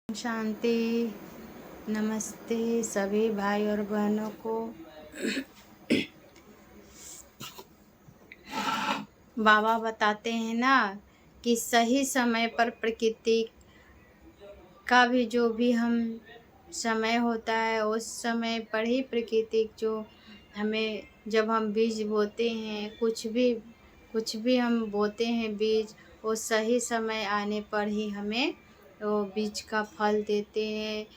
शांति। नमस्ते सभी भाई और बहनों को। बाबा बताते हैं ना कि सही समय पर प्रकृति का भी जो भी हम समय होता है उस समय पर ही प्रकृति जो हमें, जब हम बीज बोते हैं, कुछ भी हम बोते हैं बीज, वो सही समय आने पर ही हमें वो बीज का फल देते हैं,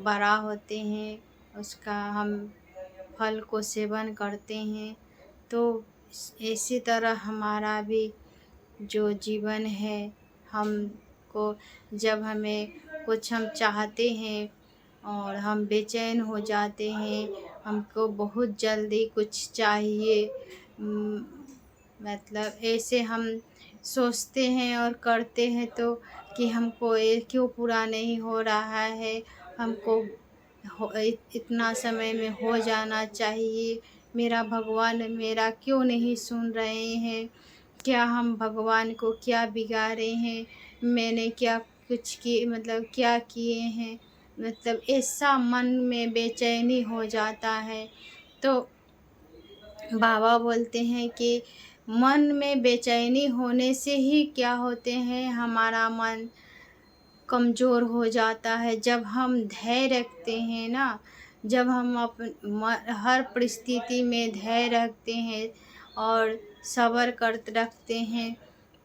बड़ा होते हैं, उसका हम फल को सेवन करते हैं। तो इसी तरह हमारा भी जो जीवन है, हमको जब हमें कुछ हम चाहते हैं और हम बेचैन हो जाते हैं, हमको बहुत जल्दी कुछ चाहिए, मतलब ऐसे हम सोचते हैं और करते हैं तो कि हमको ये क्यों पूरा नहीं हो रहा है, हमको इतना समय में हो जाना चाहिए, मेरा भगवान मेरा क्यों नहीं सुन रहे हैं, क्या हम भगवान को क्या बिगाड़े हैं, मैंने क्या कुछ किए, मतलब क्या किए हैं, मतलब ऐसा मन में बेचैनी हो जाता है। तो बाबा बोलते हैं कि मन में बेचैनी होने से ही क्या होते हैं, हमारा मन कमज़ोर हो जाता है। जब हम धैर्य रखते हैं ना, जब हम हर परिस्थिति में धैर्य रखते हैं और सब्र कर रखते हैं,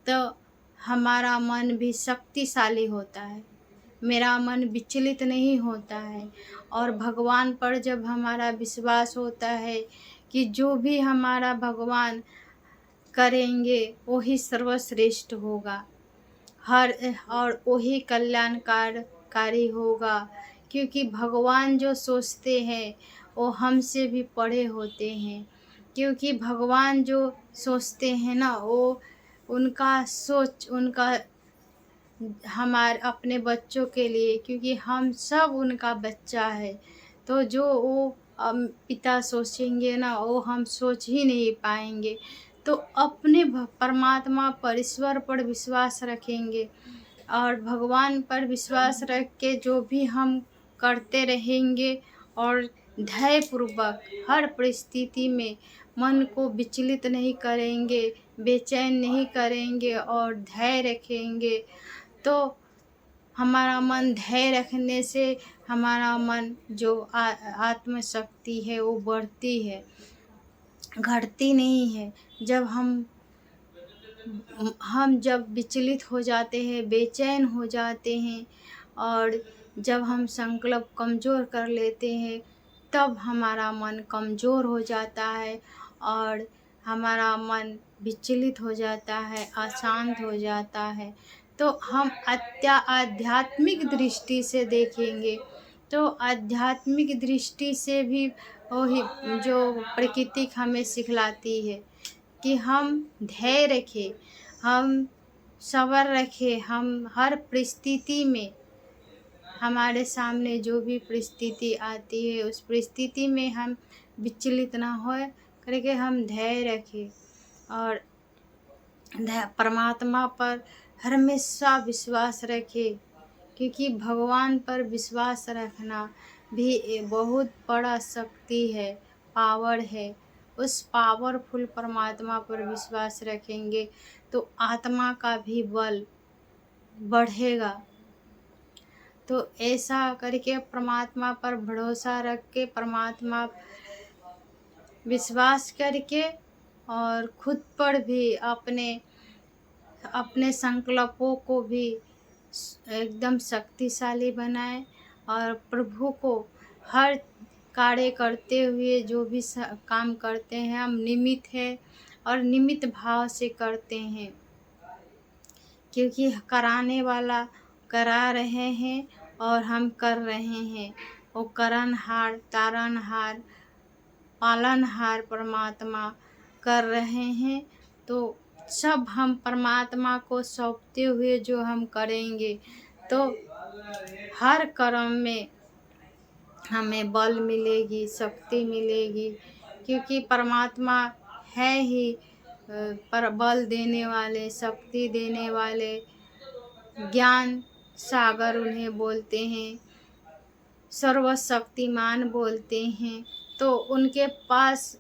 तो हमारा मन भी शक्तिशाली होता है, मेरा मन विचलित नहीं होता है। और भगवान पर जब हमारा विश्वास होता है कि जो भी हमारा भगवान करेंगे वही सर्वश्रेष्ठ होगा, हर और वही कल्याणकारी होगा, क्योंकि भगवान जो सोचते हैं वो हमसे भी परे होते हैं। क्योंकि भगवान जो सोचते हैं ना, वो उनका सोच उनका हमारे अपने बच्चों के लिए, क्योंकि हम सब उनका बच्चा है। तो जो वो पिता सोचेंगे ना, वो हम सोच ही नहीं पाएंगे। तो अपने परमात्मा पर, ईश्वर पर विश्वास रखेंगे और भगवान पर विश्वास रख के जो भी हम करते रहेंगे और धैर्यपूर्वक हर परिस्थिति में मन को विचलित नहीं करेंगे, बेचैन नहीं करेंगे और धैर्य रखेंगे, तो हमारा मन धैर्य रखने से हमारा मन जो आत्मशक्ति है वो बढ़ती है, घटती नहीं है। जब हम जब विचलित हो जाते हैं, बेचैन हो जाते हैं और जब हम संकल्प कमज़ोर कर लेते हैं, तब हमारा मन कमज़ोर हो जाता है और हमारा मन विचलित हो जाता है, अशांत हो जाता है। तो हम आध्यात्मिक दृष्टि से देखेंगे तो आध्यात्मिक दृष्टि से भी वही जो प्रकृति हमें सिखलाती है कि हम धैर्य रखें, हम सब्र रखें, हम हर परिस्थिति में, हमारे सामने जो भी परिस्थिति आती है उस परिस्थिति में हम विचलित ना होए करके हम धैर्य रखें और परमात्मा पर हमेशा विश्वास रखें, क्योंकि भगवान पर विश्वास रखना भी बहुत बड़ा शक्ति है, पावर है। उस पावरफुल परमात्मा पर विश्वास रखेंगे तो आत्मा का भी बल बढ़ेगा। तो ऐसा करके परमात्मा पर भरोसा रख के, परमात्मा विश्वास करके और खुद पर भी अपने संकल्पों को भी एकदम शक्तिशाली बनाए और प्रभु को हर कार्य करते हुए जो भी काम करते हैं हम निमित्त है और निमित्त भाव से करते हैं, क्योंकि कराने वाला करा रहे हैं और हम कर रहे हैं। वो करनहार, तारनहार, पालनहार परमात्मा कर रहे हैं। तो सब हम परमात्मा को सौंपते हुए जो हम करेंगे तो हर कर्म में हमें बल मिलेगी, शक्ति मिलेगी, क्योंकि परमात्मा है ही पर बल देने वाले, शक्ति देने वाले, ज्ञान सागर उन्हें बोलते हैं, सर्वशक्तिमान बोलते हैं। तो उनके पास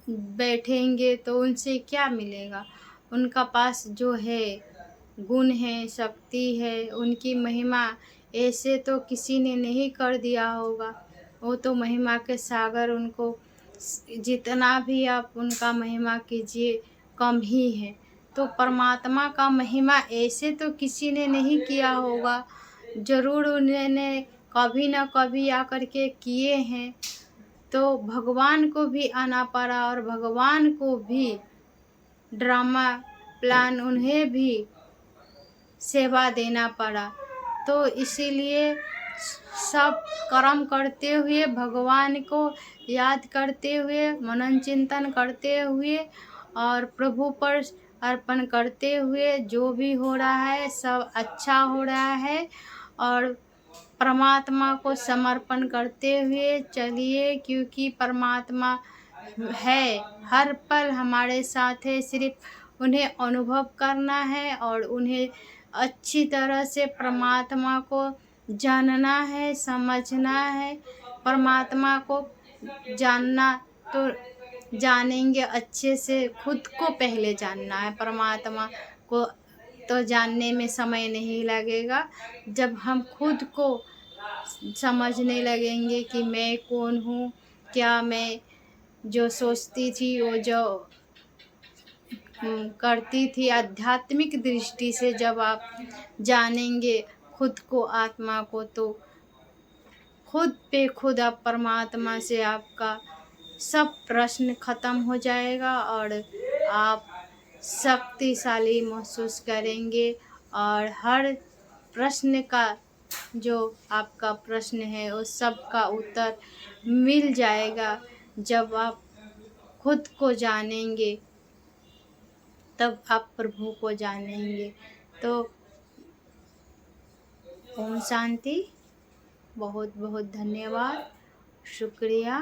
बैठेंगे तो उनसे क्या मिलेगा? उनका पास जो है गुण है, शक्ति है, उनकी महिमा ऐसे तो किसी ने नहीं कर दिया होगा। वो तो महिमा के सागर, उनको जितना भी आप उनका महिमा कीजिए कम ही है। तो परमात्मा का महिमा ऐसे तो किसी ने नहीं किया होगा, ज़रूर उन्होंने कभी न कभी आकर के किए हैं। तो भगवान को भी आना पड़ा और भगवान को भी ड्रामा प्लान उन्हें भी सेवा देना पड़ा। तो इसीलिए सब कर्म करते हुए, भगवान को याद करते हुए, मनन चिंतन करते हुए और प्रभु पर अर्पण करते हुए जो भी हो रहा है सब अच्छा हो रहा है। और परमात्मा को समर्पण करते हुए चलिए, क्योंकि परमात्मा है, हर पल हमारे साथ है। सिर्फ उन्हें अनुभव करना है और उन्हें अच्छी तरह से परमात्मा को जानना है, समझना है। परमात्मा को जानना तो जानेंगे अच्छे से, खुद को पहले जानना है। परमात्मा को तो जानने में समय नहीं लगेगा। जब हम खुद को समझने लगेंगे कि मैं कौन हूँ, क्या मैं जो सोचती थी, वो जो करती थी, आध्यात्मिक दृष्टि से जब आप जानेंगे खुद को, आत्मा को, तो खुद पे खुद आप परमात्मा से आपका सब प्रश्न खत्म हो जाएगा और आप शक्तिशाली महसूस करेंगे। और हर प्रश्न का, जो आपका प्रश्न है, उस सब का उत्तर मिल जाएगा। जब आप खुद को जानेंगे तब आप प्रभु को जानेंगे। तो ओम शांति। बहुत बहुत धन्यवाद, शुक्रिया।